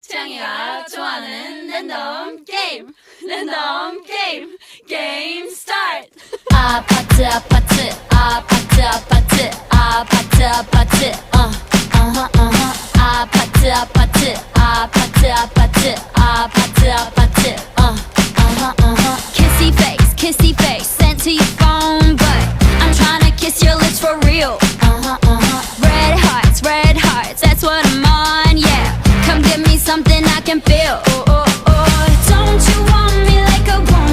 태양이가 좋아하는 랜덤 게임 게임 스타트. 아파트 아파트 아파트 아파트 아파트 아파트 아파트 아파트 아파트 아파트 아파트 아파트 kissy face sent to your phone but I'm tryna kiss your lips for real. Red hearts that's what I'm on, yeah. Come give me something I can feel.